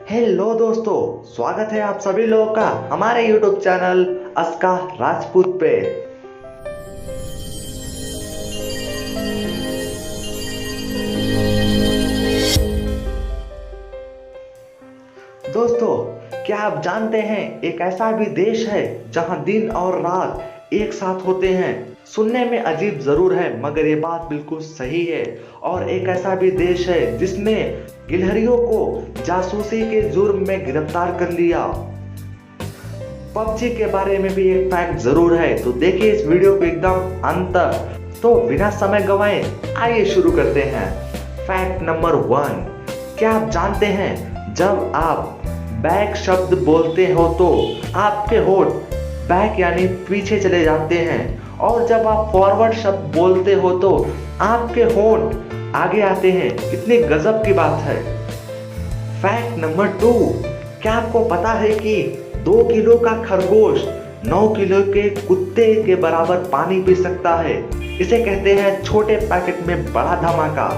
Hello दोस्तों, स्वागत है आप सभी लोगों का हमारे YouTube चैनल अस्का राजपूत पे। दोस्तों, क्या आप जानते हैं एक ऐसा भी देश है जहां दिन और रात एक साथ होते हैं। सुनने में अजीब जरूर है मगर ये बात बिल्कुल सही है। और एक ऐसा भी देश है जिसने गिलहरियों को जासूसी के जुर्म में गिरफ्तार कर लिया। पबजी के बारे में भी एक फैक्ट जरूर है, तो देखिए इस वीडियो को एकदम अंत तक। तो बिना समय गवाए आइए शुरू करते हैं। फैक्ट नंबर 1, क्या आप जानते हैं जब आप बैक शब्द बोलते हो तो आपके होठ बैक यानी पीछे चले जाते हैं, और जब आप फॉरवर्ड शब्द बोलते हो तो आपके होठ आगे आते हैं। कितनी गजब की बात है। फैक्ट नंबर 2, क्या आपको पता है कि 2 किलो का खरगोश 9 किलो के कुत्ते के बराबर पानी पी सकता है। इसे कहते हैं छोटे पैकेट में बड़ा धमाका।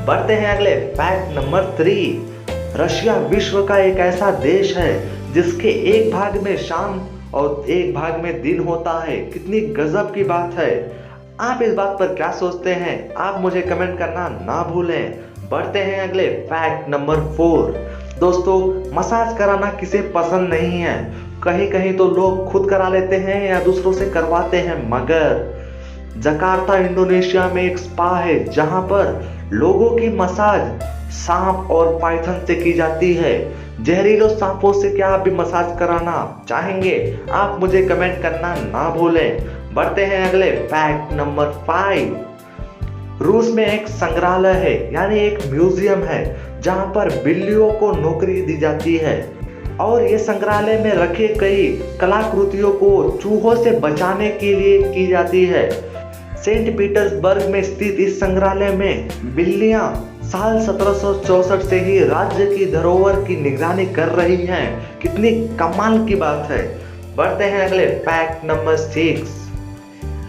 बढ़ते हैं अगले फैक्ट नंबर 3। रशिया विश्व का एक ऐसा देश है जिसके एक भाग में शाम और एक भाग में दिन होता है। कितनी गजब की बात है। आप इस बात पर क्या सोचते हैं, आप मुझे कमेंट करना ना भूलें। बढ़ते हैं अगले फैक्ट नंबर 4। दोस्तों, मसाज कराना किसे पसंद नहीं है। कहीं कहीं तो लोग खुद करा लेते हैं या दूसरों से करवाते हैं, मगर जकार्ता इंडोनेशिया में एक स्पा है जहां पर लोगों की मसाज सांप और पाइथन से की जाती है। जहरीले सांपों से क्या आप भी मसाज कराना चाहेंगे? आप मुझे कमेंट करना ना भूलें। बढ़ते हैं अगले फैक्ट नंबर 5। रूस में एक संग्रहालय है यानी एक म्यूजियम है जहां पर बिल्लियों को नौकरी दी जाती है, और ये संग्रहालय में रखे कई कलाकृतियों को चूहों से बचाने के लिए की जाती है। सेंट पीटर्सबर्ग में स्थित इस संग्रहालय में बिल्लियां साल 1764 से ही राज्य की धरोहर की निगरानी कर रही हैं। कितनी कमाल की बात है। बढ़ते हैं अगले फैक्ट नंबर 6।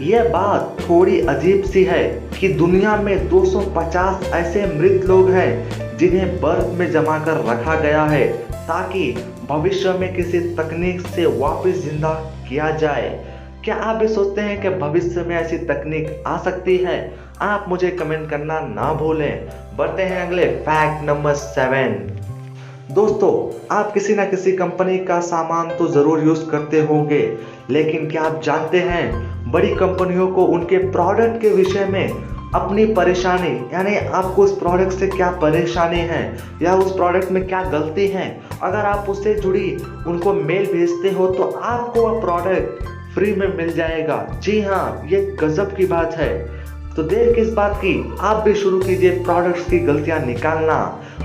यह बात थोड़ी अजीब सी है कि दुनिया में 250 ऐसे मृत लोग हैं जिन्हें बर्फ में जमा कर रखा गया है ताकि भविष्य में किसी तकनीक से वापस जिंदा किया जाए। क्या आप भी सोचते हैं कि भविष्य में ऐसी तकनीक आ सकती है? आप मुझे कमेंट करना ना भूलें। बढ़ते हैं अगले फैक्ट नंबर 7। दोस्तों, आप किसी ना किसी कंपनी का सामान तो जरूर यूज करते होंगे, लेकिन क्या आप जानते हैं बड़ी कंपनियों को उनके प्रोडक्ट के विषय में अपनी परेशानी यानी आपको उस प्रोडक्ट से क्या परेशानी है या उस प्रोडक्ट में क्या गलती है, अगर आप उससे जुड़ी उनको मेल भेजते हो तो आपको वह प्रोडक्ट फ्री में मिल जाएगा। जी हाँ, ये गजब की बात है। तो देर किस बात की, आप भी शुरू कीजिए प्रोडक्ट्स की गलतियां निकालना।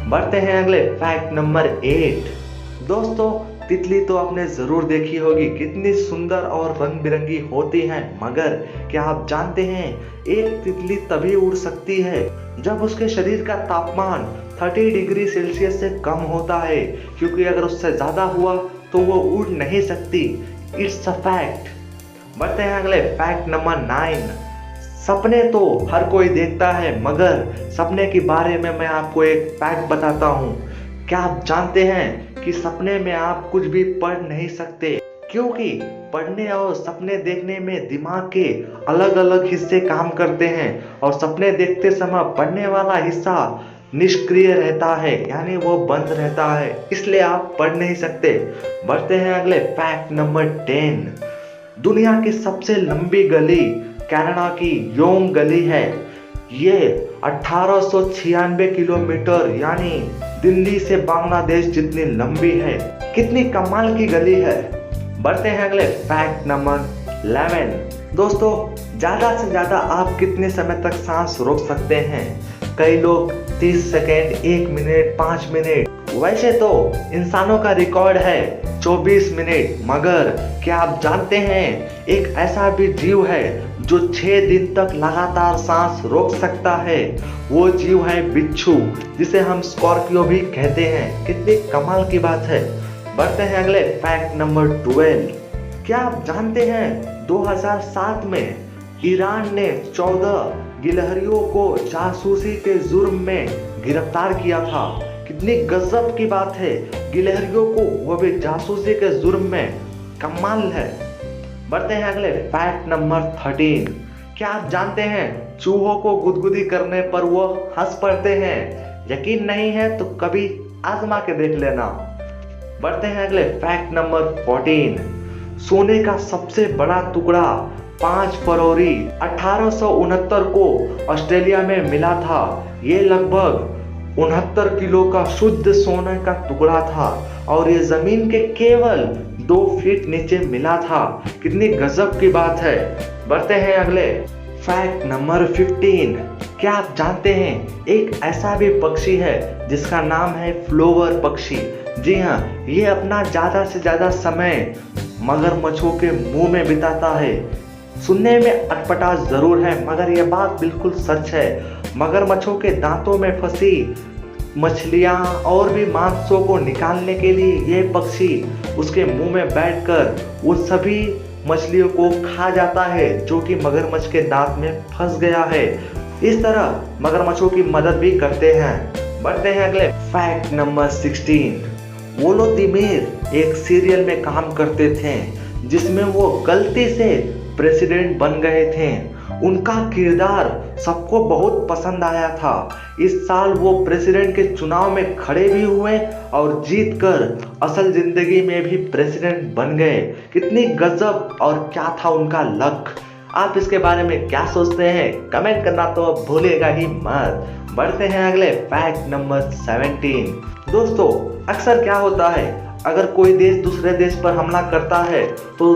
बढ़ते हैं अगले फैक्ट नंबर 8। दोस्तों, तितली तो आपने जरूर देखी होगी, कितनी सुंदर और रंग बिरंगी होती हैं, मगर क्या आप जानते हैं एक तितली तभी उड़ सकती है जब उसके शरीर का तापमान 30 डिग्री सेल्सियस से कम होता है, क्योंकि अगर उससे ज्यादा हुआ तो वो उड़ नहीं सकती। It's a fact. बढ़ते हैं अगले फैक्ट नंबर 9। सपने तो हर कोई देखता है, मगर सपने के बारे में मैं आपको एक फैक्ट बताता हूँ। क्या आप जानते हैं कि सपने में आप कुछ भी पढ़ नहीं सकते, क्योंकि पढ़ने और सपने देखने में दिमाग के अलग अलग हिस्से काम करते हैं, और सपने देखते समय पढ़ने वाला हिस्सा निष्क्रिय रहता है यानी वो बंद रहता है, इसलिए आप पढ़ नहीं सकते। बढ़ते हैं अगले फैक्ट नंबर 10। दुनिया की सबसे लंबी गली कनाडा की योंग गली है। ये 1896 किलोमीटर यानी दिल्ली से बांग्लादेश जितनी लंबी है। कितनी कमाल की गली है। बढ़ते हैं अगले फैक्ट नंबर 11। दोस्तों, ज्यादा से ज्यादा आप कितने समय तक सांस रोक सकते हैं? कई लोग 30 सेकेंड, 1 मिनट, 5 मिनट। वैसे तो इंसानों का रिकॉर्ड है 24 मिनट, मगर क्या आप जानते हैं एक ऐसा भी जीव है जो 6 दिन तक लगातार सांस रोक सकता है? वो जीव है बिच्छू, जिसे हम स्कॉर्पियो भी कहते हैं। कितनी कमाल की बात है। बढ़ते हैं अगले फैक्ट नंबर 12। क्या आप जानते हैं 2007 में ईरान ने 14 गिलहरियों को जासूसी के जुर्म में गिरफ्तार किया था? कितनी गजब की बात है। गिलहरियों को, वो भी जासूसी के जुर्म में, कमाल है। बढ़ते हैं अगले फैक्ट नंबर 13। क्या आप जानते हैं चूहों को गुदगुदी करने पर वो हंस पड़ते हैं? यकीन नहीं है तो कभी आजमा के देख लेना। बढ़ते हैं अगले फैक्ट नंबर 14। सोने का सबसे बड़ा टुकड़ा 5 फरवरी 1869 को ऑस्ट्रेलिया में मिला था। ये लगभग 69 किलो का शुद्ध सोने का टुकड़ा था और ये जमीन के केवल 2 फीट नीचे मिला था। कितनी गजब की बात है। बढ़ते हैं अगले फैक्ट नंबर 15। क्या आप जानते हैं एक ऐसा भी पक्षी है जिसका नाम है फ्लोवर पक्षी? जी हाँ, ये अपना ज्यादा से ज्यादा समय मगरमच्छों के मुंह में बिताता है। सुनने में अटपटा जरूर है मगर यह बात बिल्कुल सच है। मगरमच्छों के दांतों में फंसी मछलियां और भी मांसों को निकालने के लिए यह पक्षी उसके मुंह में बैठकर वो सभी मछलियों को खा जाता है जो कि मगरमच्छ के दांत में फंस गया है। इस तरह मगरमच्छों की मदद भी करते हैं। बढ़ते हैं अगले फैक्ट नंबर 16। वोलोदिमीर एक सीरियल में काम करते थे जिसमें वो गलती से प्रेसिडेंट बन गए थे। उनका किरदार सबको बहुत पसंद आया था। इस साल वो प्रेसिडेंट के चुनाव में खड़े भी हुए और जीतकर असल जिंदगी में भी प्रेसिडेंट बन गए। कितनी गजब और क्या था उनका लक। आप इसके बारे में क्या सोचते हैं? कमेंट करना तो भूलेगा ही मत। बढ़ते हैं अगले फैक्ट नंबर 17। दोस्तों, अक्सर क्या होता है अगर कोई देश दूसरे देश पर हमला करता है तो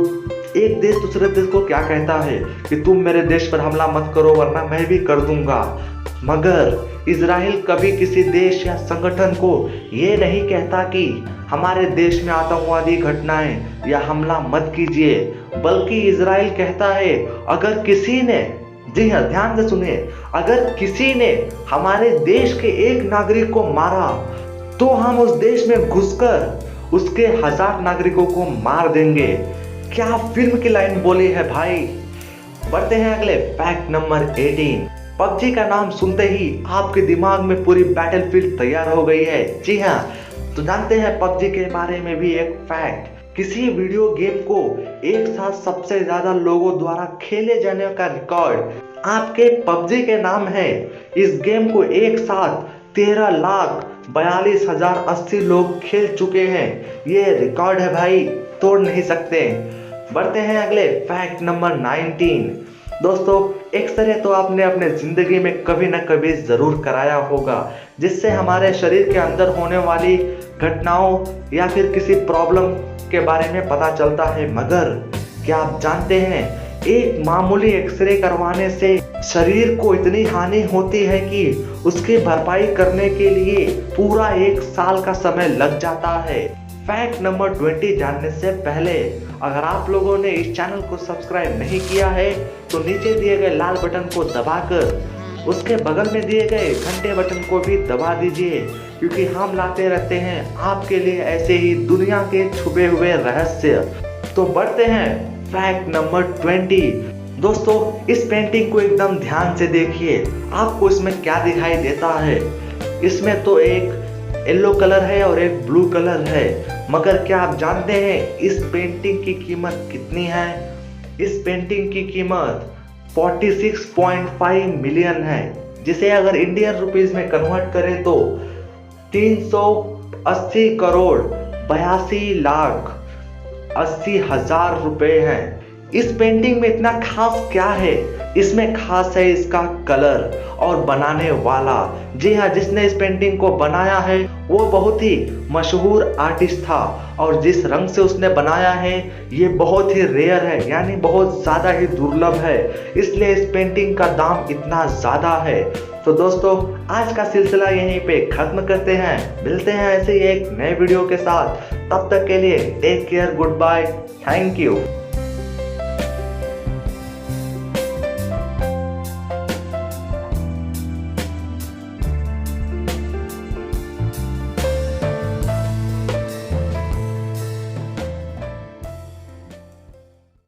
एक देश दूसरे देश को क्या कहता है कि तुम मेरे देश पर हमला मत करो वरना मैं भी कर दूंगा। मगर इजराइल कभी किसी देश या संगठन को ये नहीं कहता कि हमारे देश में आतंकवादी घटनाएं या हमला मत कीजिए, बल्कि इजराइल कहता है अगर किसी ने, जी हाँ ध्यान से सुनिए, अगर किसी ने हमारे देश के एक नागरिक को मारा तो हम उस देश में घुसकर उसके 1000 नागरिकों को मार देंगे। क्या फिल्म की लाइन बोली है भाई। बढ़ते हैं अगले फैक्ट नंबर 18। पबजी का नाम सुनते ही आपके दिमाग में पूरी बैटलफील्ड तैयार हो गई है। जी हाँ, तो जानते हैं पबजी के बारे में भी एक फैक्ट। किसी वीडियो गेम को एक साथ सबसे ज्यादा लोगों द्वारा खेले जाने का रिकॉर्ड आपके पबजी के नाम है। इस गेम को एक साथ 13,42,080 लोग खेल चुके हैं। ये रिकॉर्ड है भाई, तोड़ नहीं सकते। बढ़ते हैं अगले फैक्ट नंबर 19। दोस्तों, एक्सरे तो आपने अपने जिंदगी में कभी न कभी जरूर कराया होगा जिससे हमारे शरीर के अंदर होने वाली घटनाओं या फिर किसी प्रॉब्लम के बारे में पता चलता है। मगर क्या आप जानते हैं एक मामूली एक्सरे करवाने से शरीर को इतनी हानि होती है कि उसकी भरपाई करने के लिए पूरा 1 साल का समय लग जाता है। फैक्ट नंबर 20 जानने से पहले अगर आप लोगों ने इस चैनल को सब्सक्राइब नहीं किया है तो नीचे दिए गए लाल बटन को दबाकर उसके बगल में दिए गए घंटे बटन को भी दबा दीजिए, क्योंकि हम लाते रहते हैं आपके लिए ऐसे ही दुनिया के छुपे हुए रहस्य। तो बढ़ते हैं फैक्ट नंबर 20। दोस्तों, इस पेंटिंग को एकदम ध्यान से देखिए। आपको इसमें क्या दिखाई देता है? इसमें तो एक येलो कलर है और एक ब्लू कलर है, मगर क्या आप जानते हैं इस पेंटिंग की कीमत कितनी है? इस पेंटिंग की कीमत 46.5 मिलियन है, जिसे अगर इंडियन रुपीस में कन्वर्ट करें तो 380 करोड़ 82 लाख 80,000 रुपए हैं। इस पेंटिंग में इतना खास क्या है? इसमें खास है इसका कलर और बनाने वाला। जी हाँ, जिसने इस पेंटिंग को बनाया है वो बहुत ही मशहूर आर्टिस्ट था और जिस रंग से उसने बनाया है ये बहुत ही रेयर है, यानी बहुत ज़्यादा ही दुर्लभ है, इसलिए इस पेंटिंग का दाम इतना ज़्यादा है। तो दोस्तों, आज का सिलसिला यहीं पे खत्म करते हैं। मिलते हैं ऐसे ही एक नए वीडियो के साथ। तब तक के लिए take care, goodbye, thank you.